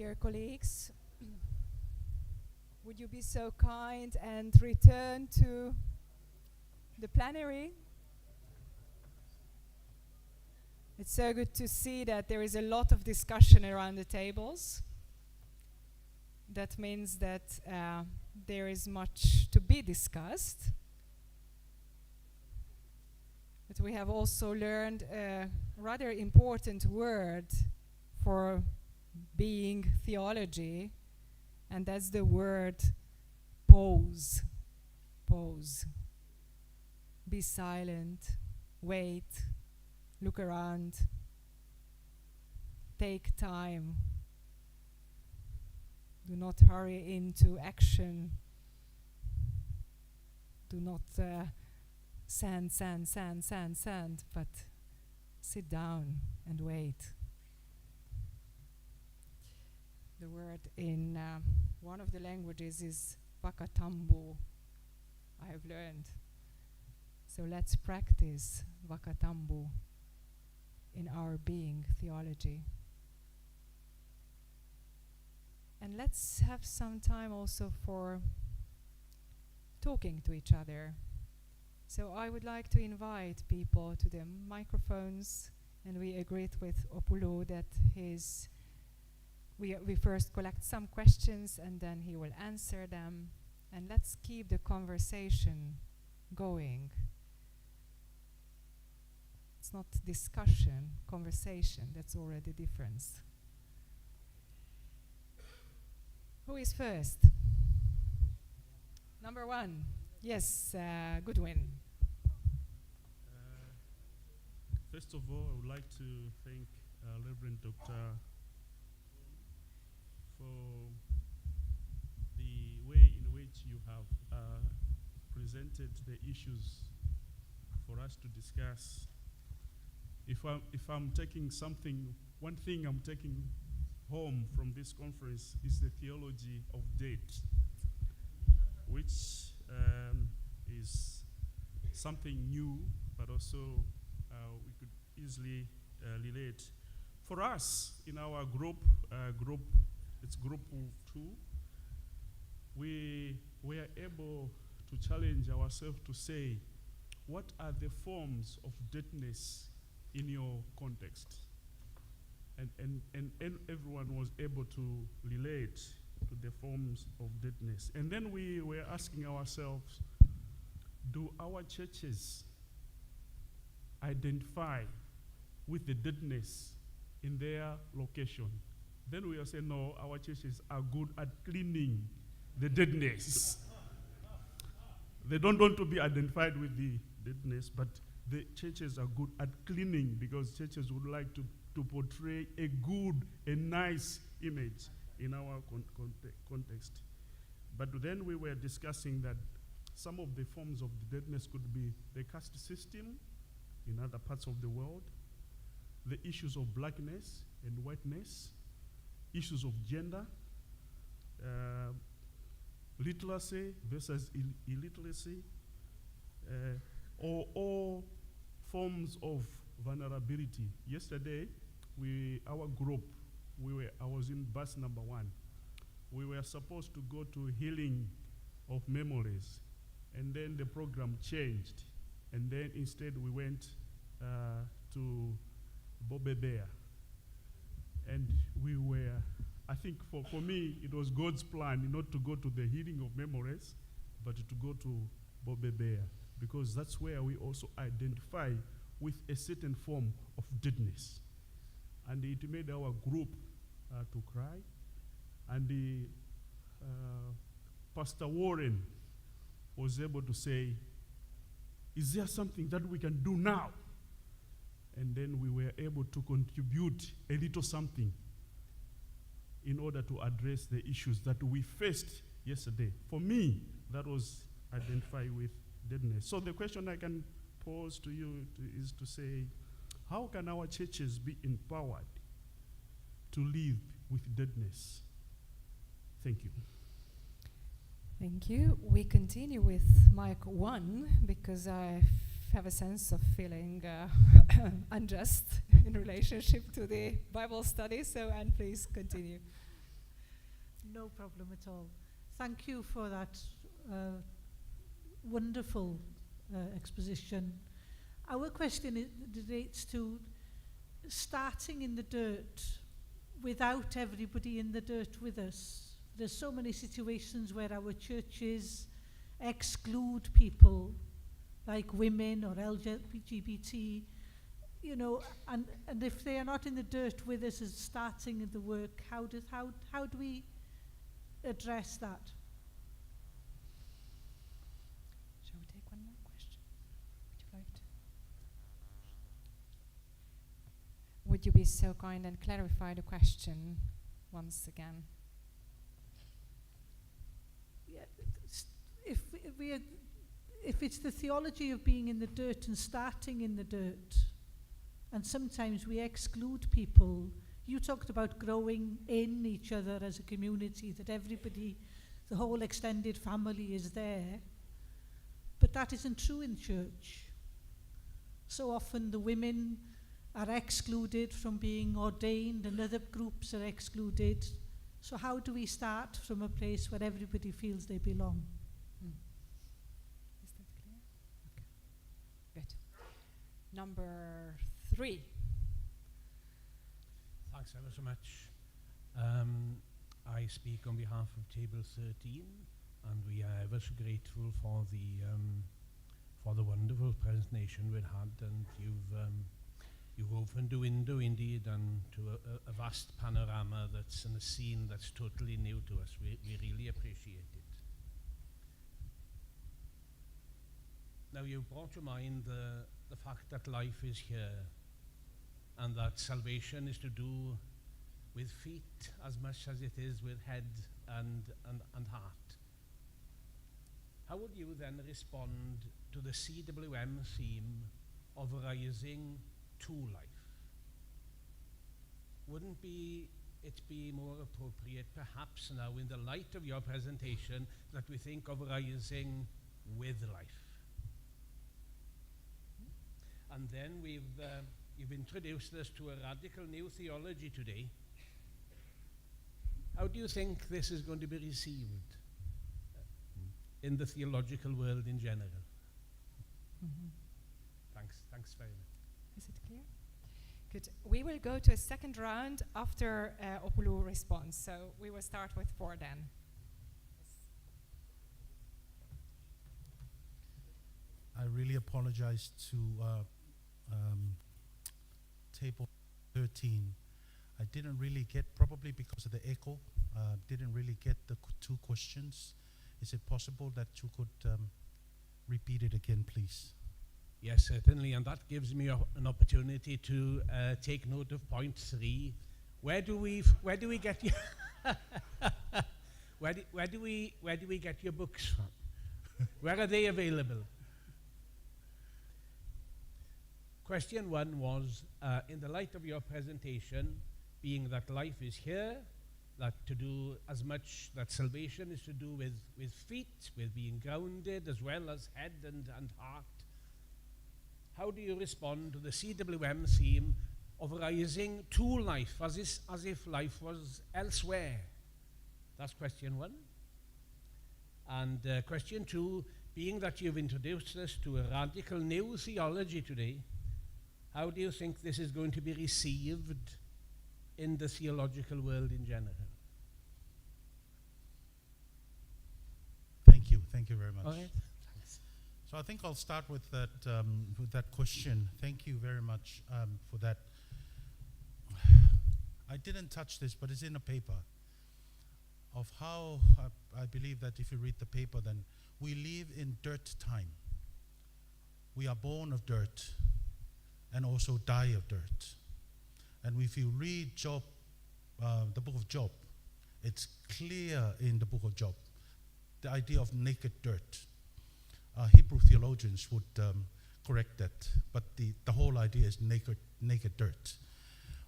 dear colleagues, would you be so kind and return to the plenary? It's so good to see that there is a lot of discussion around the tables. That means that there is much to be discussed. But we have also learned a rather important word for being theology, and that's the word pause. Pause. Be silent, wait, look around, take time. Do not hurry into action. Do not sand, but sit down and wait. The word in one of the languages is vakatambu, I have learned. So let's practice vakatambu in our being theology. And let's have some time also for talking to each other. So I would like to invite people to the microphones, and we agreed with Opulo that we first collect some questions and then he will answer them, and let's keep the conversation going. It's not discussion, conversation, that's already the difference. Who is first? Number one. Yes, Goodwin. First of all, I would like to thank Reverend Dr. for the way in which you have presented the issues for us to discuss. If I'm taking something, one thing I'm taking home from this conference is the theology of date, which is something new, but also we could easily relate. For us, in our group, it's group 2, we are able to challenge ourselves to say, what are the forms of deadness in your context? And everyone was able to relate to the forms of deadness. And then we were asking ourselves, do our churches identify with the deadness in their location? Then we will say, no, our churches are good at cleaning the deadness. They don't want to be identified with the deadness, but the churches are good at cleaning, because churches would like to portray a good, a nice image in our context. But then we were discussing that some of the forms of the deadness could be the caste system in other parts of the world, the issues of blackness and whiteness, issues of gender, literacy versus illiteracy, or all forms of vulnerability. Yesterday, our group, I was in bus number 1. We were supposed to go to healing of memories, and then the program changed, and then instead we went to Bobe Bear. And we were, I think for me, it was God's plan not to go to the healing of memories, but to go to Bobe Bear, because that's where we also identify with a certain form of deadness. And it made our group to cry. And Pastor Warren was able to say, is there something that we can do now? And then we were able to contribute a little something in order to address the issues that we faced yesterday. For me, that was identify with deadness. So the question I can pose to you is to say, how can our churches be empowered to live with deadness? Thank you. Thank you. We continue with mic 1, because I have a sense of feeling unjust in relationship to the Bible study. So, Anne, please continue. No problem at all. Thank you for that wonderful exposition. Our question relates to starting in the dirt without everybody in the dirt with us. There's so many situations where our churches exclude people like women or LGBT, you know, and if they are not in the dirt with us as starting in the work, how do we address that? Shall we take one more question? Would you be so kind and clarify the question once again? Yeah, if it's the theology of being in the dirt and starting in the dirt, and sometimes we exclude people. You talked about growing in each other as a community, that everybody, the whole extended family is there. But that isn't true in church. So often the women are excluded from being ordained and other groups are excluded. So how do we start from a place where everybody feels they belong? Is that clear? Okay. Good. Number 3. Thanks ever so much. I speak on behalf of Table 13, and we are ever so grateful for the wonderful presentation we had, and you've opened a window indeed and to a vast panorama that's in a scene that's totally new to us. We really appreciate it. Now you brought to mind the fact that life is here and that salvation is to do with feet as much as it is with head and heart. How would you then respond to the CWM theme of rising to life? Wouldn't it be more appropriate perhaps now in the light of your presentation that we think of rising with life? And then you've introduced us to a radical new theology today. How do you think this is going to be received in the theological world in general? Thanks very much. Is it clear? Good. We will go to a second round after Opulu response. So we will start with 4 then. I really apologize to Table 13. I didn't really get, probably because of the echo, didn't really get the 2 questions. Is it possible that you could repeat it again, please? Yes, certainly, and that gives me an opportunity to take note of point 3. Where do we get your where do we get your books from? Where are they available? Question 1 was, in the light of your presentation, being that life is here, that to do as much, that salvation is to do with feet, with being grounded, as well as head and heart. How do you respond to the CWM theme of rising to life, as if life was elsewhere? That's question 1. And question 2, being that you've introduced us to a radical new theology today, how do you think this is going to be received in the theological world in general? Thank you very much. All right. Thanks. So I think I'll start with that question. Thank you very much for that. I didn't touch this, but it's in a paper, of how I believe that if you read the paper, then we live in dirt time. We are born of dirt and also die of dirt. And if you read Job, the book of Job, it's clear in the book of Job, the idea of naked dirt. Hebrew theologians would correct that, but the whole idea is naked dirt.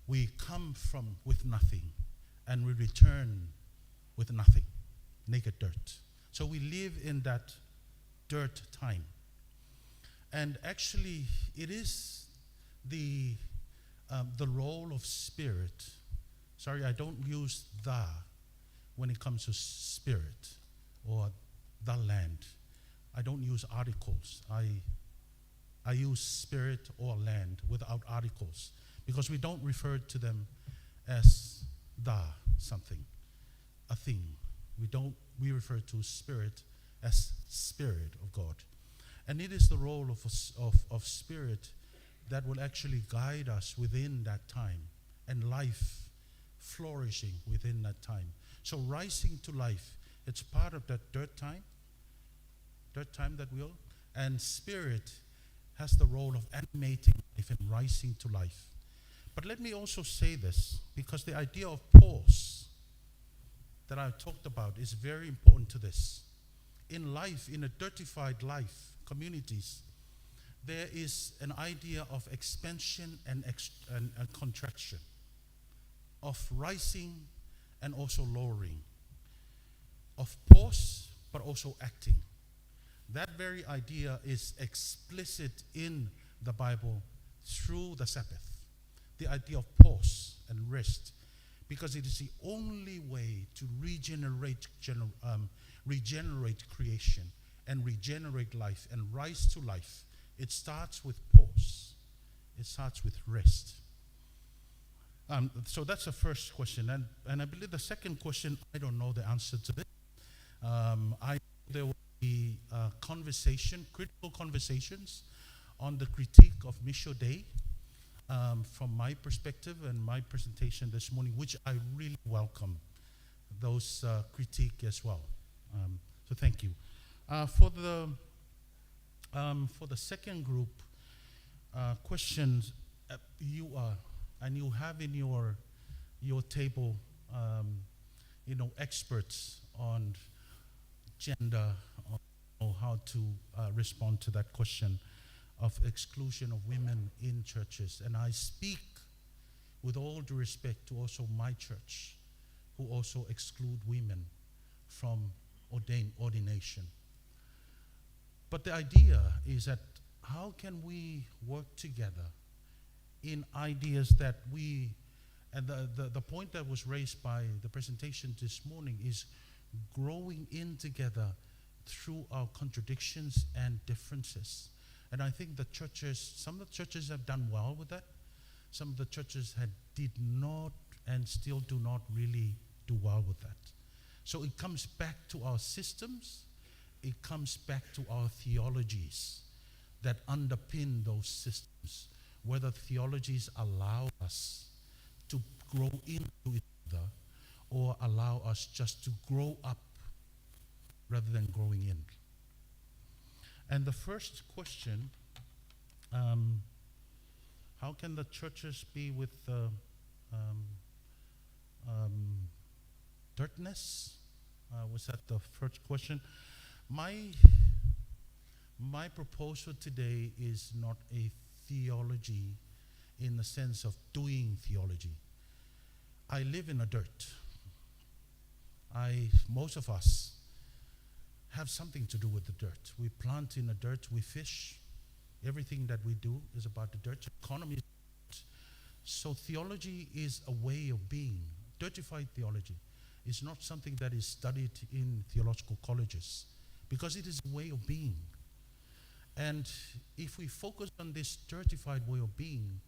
We come from with nothing, and we return with nothing, naked dirt. So we live in that dirt time. And actually, it is the role of spirit. Sorry, I don't use the. when it comes to spirit or the land. I don't use articles. I use spirit or land without articles because we don't refer to them as the something, a thing. We refer to spirit as Spirit of God. And it is the role of Spirit that will actually guide us within that time and life flourishing within that time. So rising to life, it's part of that dirt time that we all, and Spirit has the role of animating life and rising to life. But let me also say this, because the idea of pause that I talked about is very important to this. In life, in a dirtified life, communities, there is an idea of expansion and contraction, of rising and also lowering, of pause but also acting. That very idea is explicit in the Bible through the Sabbath. The idea of pause and rest, because it is the only way to regenerate creation and regenerate life and rise to life. It starts with pause. It starts with rest. So that's the first question. And I believe the second question, I don't know the answer to this. There will be critical conversations on the critique of Misho Day from my perspective and my presentation this morning, which I really welcome those critique as well. So thank you. For the second group questions, you have in your table, experts on gender, or how to respond to that question of exclusion of women in churches. And I speak with all due respect to also my church, who also exclude women from ordination. But the idea is that how can we work together in ideas that and the point that was raised by the presentation this morning is growing in together through our contradictions and differences. And I think some of the churches have done well with that. Some of the churches did not and still do not really do well with that. So it comes back to our systems. It comes back to our theologies that underpin those systems. Whether theologies allow us to grow into each other or allow us just to grow up rather than growing in. And the first question, how can the churches be with dirtness? Was that the first question? My proposal today is not a theology in the sense of doing theology. I live in the dirt. Most of us have something to do with the dirt. We plant in the dirt, we fish. Everything that we do is about the dirt. Economy is dirt. So theology is a way of being. Dirtified theology is not something that is studied in theological colleges because it is a way of being. And if we focus on this dirtified way of being,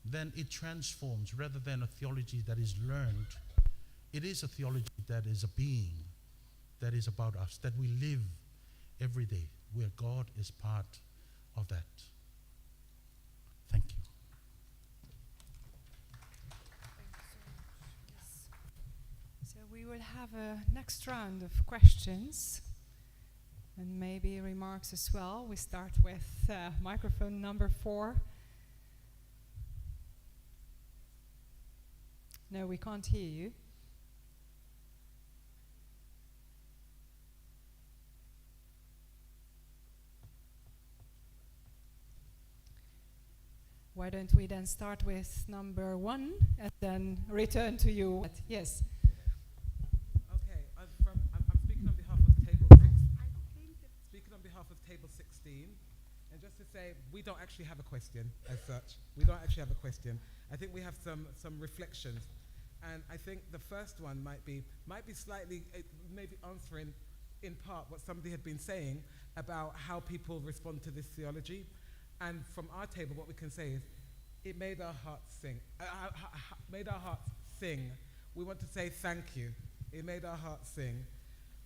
then it transforms rather than a theology that is learned. It is a theology that is a being, that is about us, that we live every day, where God is part of that. Thank you. So we will have a next round of questions and maybe remarks as well. We start with microphone number 4. No, we can't hear you. Why don't we then start with number 1 and then return to you? Yes. Okay, I'm speaking on behalf of table 6. Speaking on behalf of table 16, and just to say, we don't actually have a question as such. We don't actually have a question. I think we have some reflections. And I think the first one might be slightly, maybe answering in part what somebody had been saying about how people respond to this theology. And from our table, what we can say is, it made our hearts sing. Made our hearts sing. We want to say thank you. It made our hearts sing.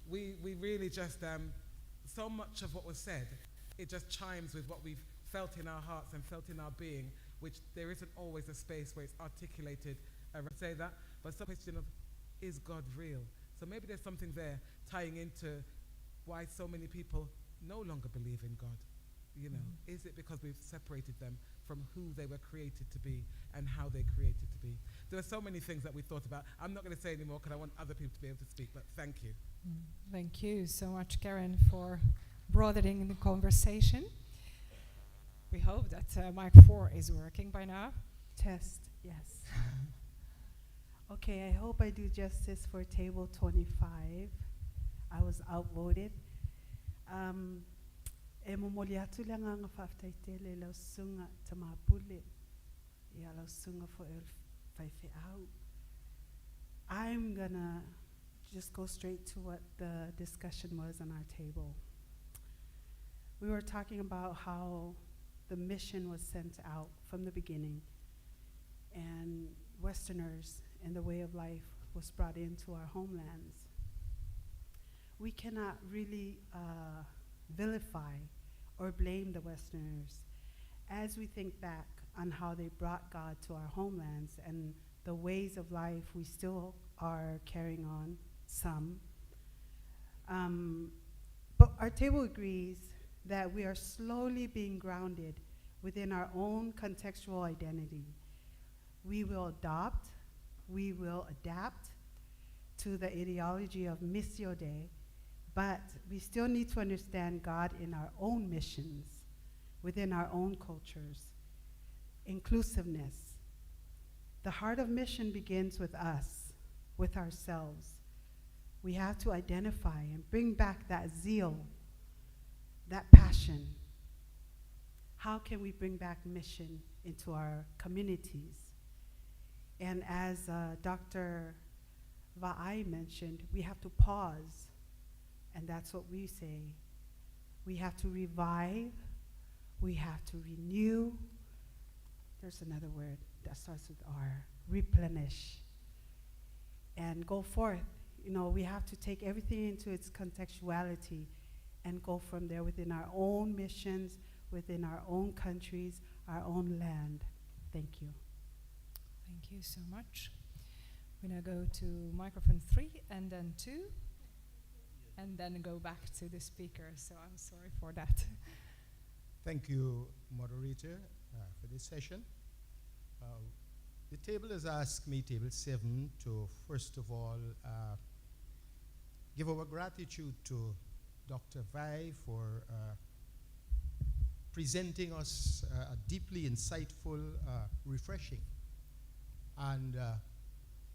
We really just, so much of what was said, it just chimes with what we've felt in our hearts and felt in our being, which there isn't always a space where it's articulated. I say that, but it's a question of, is God real? So maybe there's something there tying into why so many people no longer believe in God. You know, is it because we've separated them from who they were created to be and how they created to be? There are so many things that we thought about. I'm not going to say anymore because I want other people to be able to speak, but thank you. Thank you so much, Karen, for broadening the conversation. We hope that mic 4 is working by now. Test, yes. Okay, I hope I do justice for table 25. I was outvoted. Emomoliatu lang ang faftaitele la sunga tamapule. Ya la sunga for el faife out. I'm gonna just go straight to what the discussion was on our table. We were talking about how the mission was sent out from the beginning, and Westerners and the way of life was brought into our homelands. We cannot really vilify or blame the Westerners as we think back on how they brought God to our homelands and the ways of life we still are carrying on, some. But our table agrees that we are slowly being grounded within our own contextual identity. We will adopt, we will adapt to the ideology of Missio Dei, but we still need to understand God in our own missions, within our own cultures. Inclusiveness. The heart of mission begins with us, with ourselves. We have to identify and bring back that zeal, that passion. How can we bring back mission into our communities? And as Dr. Va'ai mentioned, we have to pause, and that's what we say. We have to revive, we have to renew. There's another word that starts with R, replenish, and go forth. You know, we have to take everything into its contextuality and go from there within our own missions, within our own countries, our own land. Thank you. Thank you so much. We're going to go to microphone 3 and then 2, and then go back to the speaker. So I'm sorry for that. Thank you, moderator, for this session. The table has asked me, table 7, to first of all give our gratitude to Dr. Vai for presenting us a deeply insightful, refreshing, and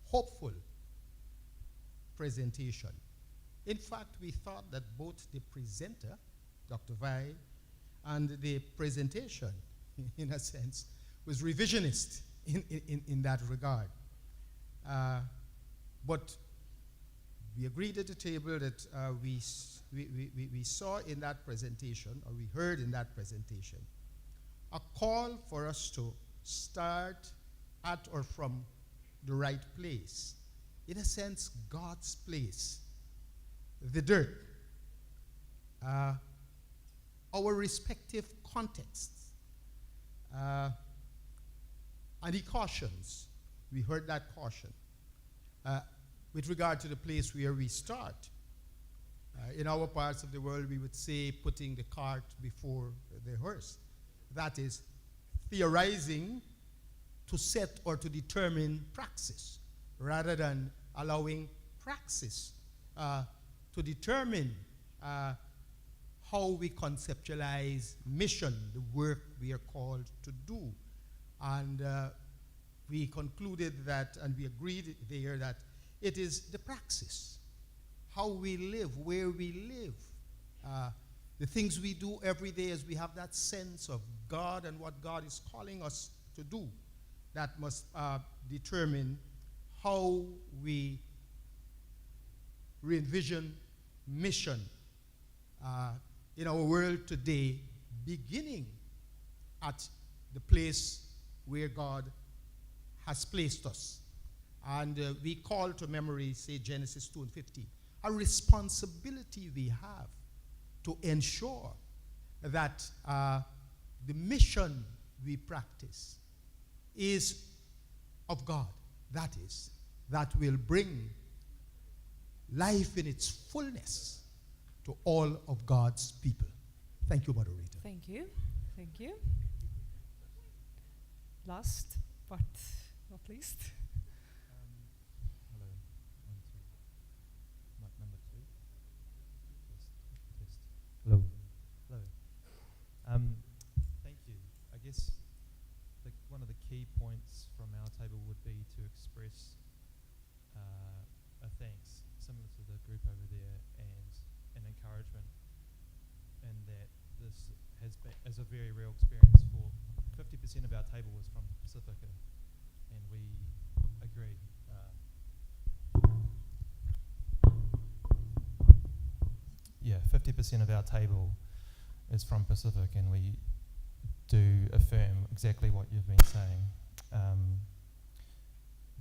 hopeful presentation. In fact, we thought that both the presenter, Dr. Vai, and the presentation, in a sense, was revisionist in that regard. But we agreed at the table that we saw in that presentation, or we heard in that presentation, a call for us to start at or from the right place. In a sense, God's place, the dirt, our respective contexts. And he cautions, we heard that caution, with regard to the place where we start. In our parts of the world, we would say putting the cart before the horse. That is, theorizing to set or to determine praxis, rather than allowing praxis to determine how we conceptualize mission, the work we are called to do. And we concluded that, and we agreed there, that it is the praxis, how we live, where we live, the things we do every day as we have that sense of God and what God is calling us to do, that must determine how we re-envision mission in our world today, beginning at the place where God has placed us. And we call to memory, say, Genesis 2:50, a responsibility we have to ensure that the mission we practice is of God. That is, that will bring life in its fullness to all of God's people. Thank you, moderator. Thank you. Thank you. Last but not least. Hello. 1, 2. Mic number 2. Test. Hello. Hello. Thank you. I guess one of the key points from our table would be to express a thanks, similar to the group over there, and an encouragement, and that this has been, as a very real experience for 50% of our table was from Pacifica, and we agree. 50% of our table is from Pacific, and we do affirm exactly what you've been saying.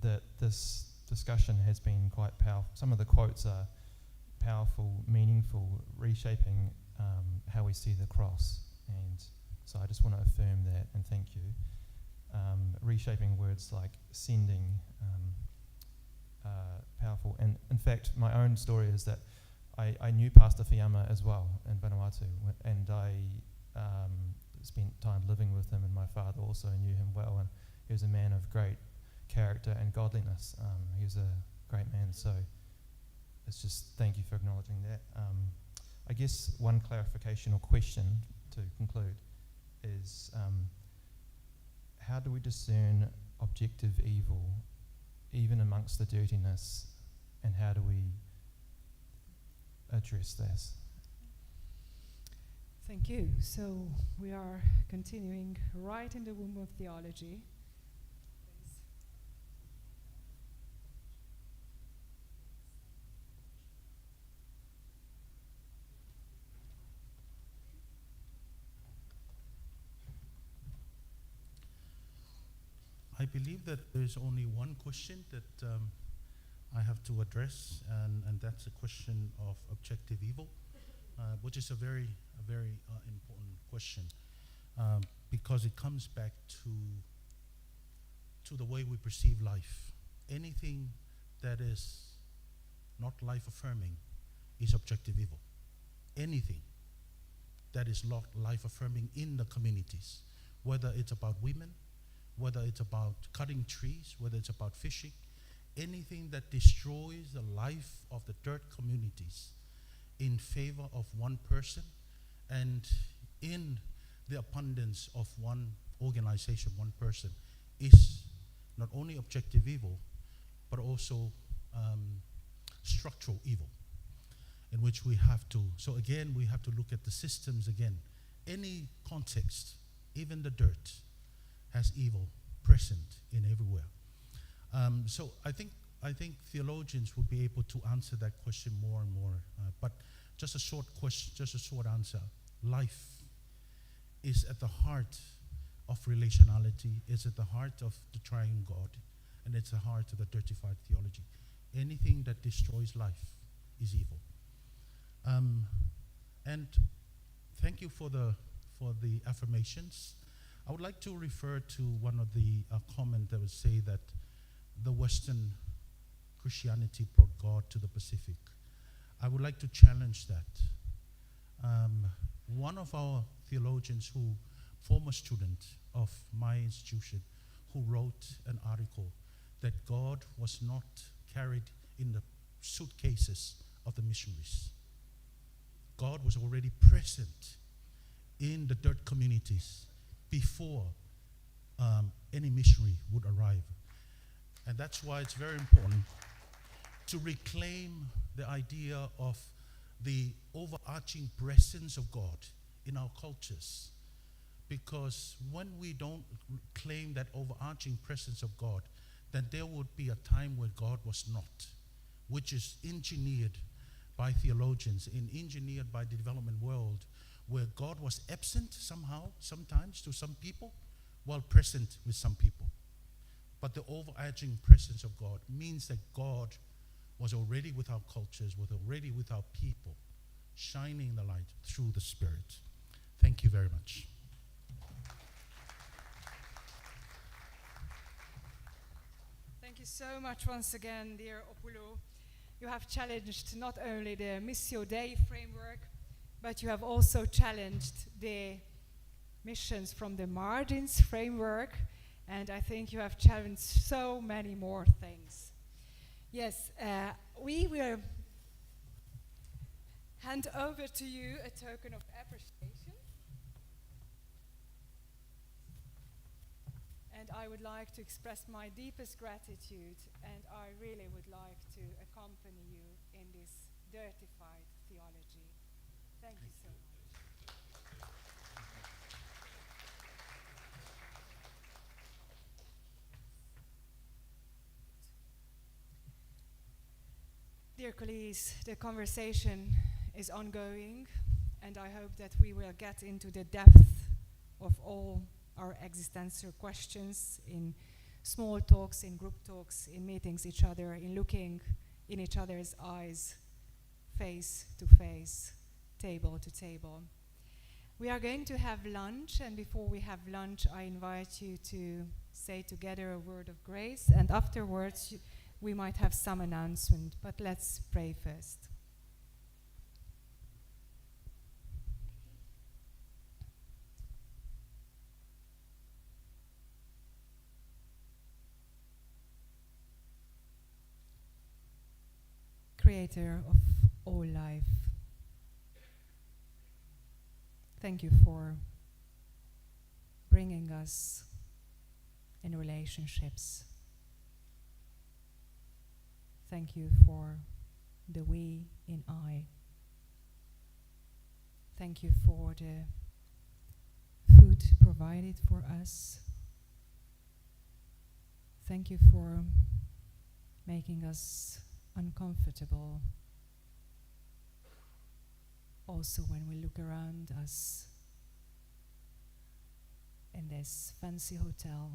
That this discussion has been quite powerful. Some of the quotes are powerful, meaningful, reshaping how we see the cross. And so I just want to affirm that and thank you. Reshaping words like sending, powerful. And in fact, my own story is that I knew Pastor Fiamma as well in Vanuatu, and I spent time living with him, and my father also knew him well, and he was a man of great character and godliness. He was a great man, so it's just thank you for acknowledging that. I guess one clarification or question to conclude is how do we discern objective evil even amongst the dirtiness, and how do we address this? Thank you. So we are continuing right in the womb of theology. I believe that there is only one question that I have to address, and that's a question of objective evil, which is a very important question, because it comes back to the way we perceive life. Anything that is not life-affirming is objective evil. Anything that is not life-affirming in the communities, whether it's about women, whether it's about cutting trees, whether it's about fishing, anything that destroys the life of the dirt communities in favor of one person and in the abundance of one organization, one person, is not only objective evil, but also structural evil, in which we have to, so again, we have to look at the systems again. Any context, even the dirt, has evil present in everywhere. So I think theologians would be able to answer that question more and more. But just a short question, just a short answer. Life is at the heart of relationality. It's at the heart of the triune God, and it's the heart of the dirtified theology. Anything that destroys life is evil. And thank you for the affirmations. I would like to refer to one of the comment that would say that the Western Christianity brought God to the Pacific. I would like to challenge that. One of our theologians, former student of my institution, who wrote an article that God was not carried in the suitcases of the missionaries. God was already present in the dirt communities before any missionary would arrive. And that's why it's very important to reclaim the idea of the overarching presence of God in our cultures. Because when we don't claim that overarching presence of God, then there would be a time where God was not, which is engineered by theologians and engineered by the development world, where God was absent somehow, sometimes to some people, while present with some people. But the overarching presence of God means that God was already with our cultures, was already with our people, shining the light through the Spirit. Thank you very much. Thank you so much once again, dear Opulu. You have challenged not only the Missio Dei framework, but you have also challenged the missions from the margins framework, and I think you have challenged so many more things. Yes, we will hand over to you a token of appreciation. And I would like to express my deepest gratitude, and I really would like to accompany you in this dirtified theology. Thank you so much. Dear colleagues, the conversation is ongoing, and I hope that we will get into the depth of all our existential questions in small talks, in group talks, in meetings each other, in looking in each other's eyes, face to face, table to table. We are going to have lunch, and before we have lunch, I invite you to say together a word of grace, and afterwards we might have some announcement, but let's pray first. Creator of all life, thank you for bringing us in relationships. Thank you for the we in I. Thank you for the food provided for us. Thank you for making us uncomfortable. Also, when we look around us in this fancy hotel,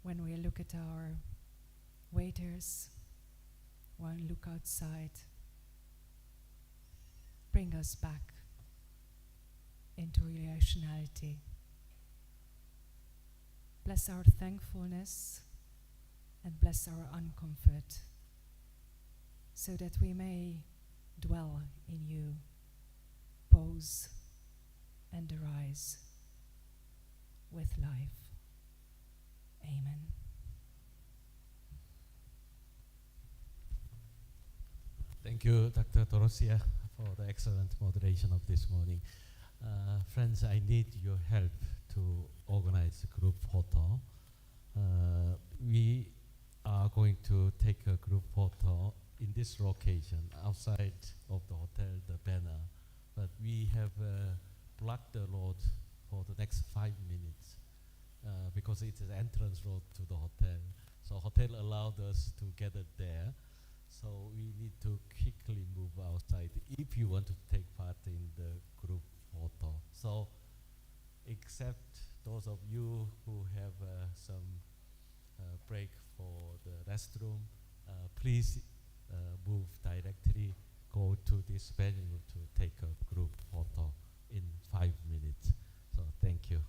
when we look at our waiters, when we look outside, bring us back into relationality. Bless our thankfulness and bless our uncomfort, so that we may dwell in you, pause and arise with life. Amen. Thank you, Dr. Torosia, for the excellent moderation of this morning. Friends, I need your help to organize a group photo. We are going to take a group photo in this location, outside of the hotel, the banner. But we have blocked the road for the next 5 minutes because it is entrance road to the hotel. So hotel allowed us to gather there. So we need to quickly move outside if you want to take part in the group photo. So except those of you who have some break for the restroom, please move directly, go to this venue to take a group photo in 5 minutes. So thank you.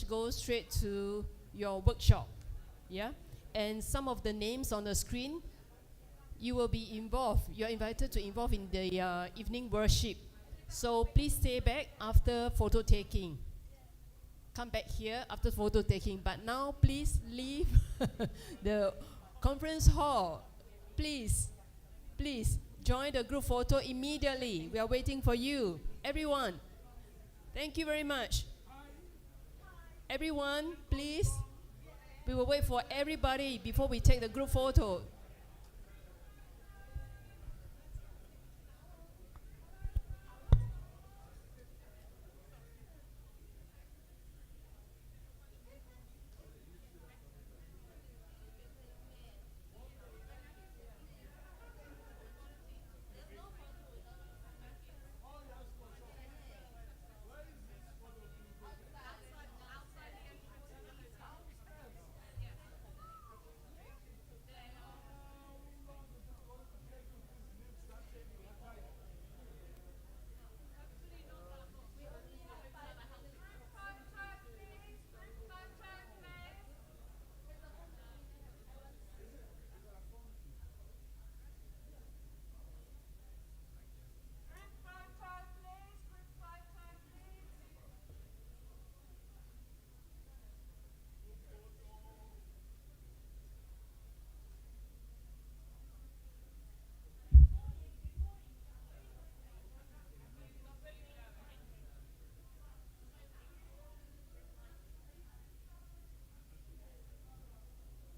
Go straight to your workshop. Yeah? And some of the names on the screen, you will be involved. You're invited to involve in the evening worship. So please stay back after photo taking. Come back here after photo taking. But now please leave the conference hall. Please join the group photo immediately. We are waiting for you. Everyone. Thank you very much. Everyone, please. We will wait for everybody before we take the group photo.